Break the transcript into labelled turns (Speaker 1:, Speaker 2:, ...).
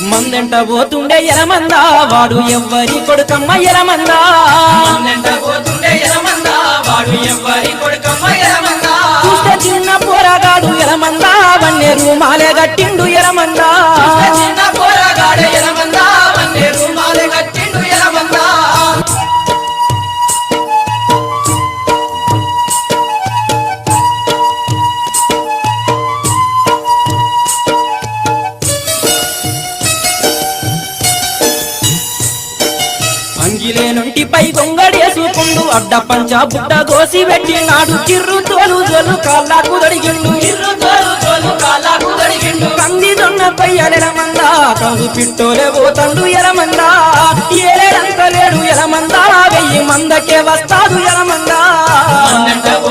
Speaker 1: మందెంట పోతుండే ఎలమందా వాడు ఎవ్వరి కొడుకమ్మ ఎలమందా
Speaker 2: మందెంట పోతుండే ఎలమందా వాడు ఎవ్వరి కొడుకమ్మ ఎలమందా
Speaker 1: చూస్తే చిన్న పోరగాడు ఎలమందా వన్నే రూమాలే గట్టిండు ఎలమందా
Speaker 2: చిన్న పోరగాడు ఎలమందా వన్నే రూమాలే గట్టిండు ఎలమందా
Speaker 1: అంగిలేనుంటిపై గొంగడేసుకుండు అడ్డ పంచ బుడ్డ గోసి పెట్టినాడు చిర్రు తోలు జోలు కాళ్ళకు దొడిగిండు కంది దొన్నపై ఎలమందా కాదు పిట్టోలే పోతండు ఎలమందా ఏడంత లేడు ఎలమందా 1000 మందకే వస్తాడు ఎలమందా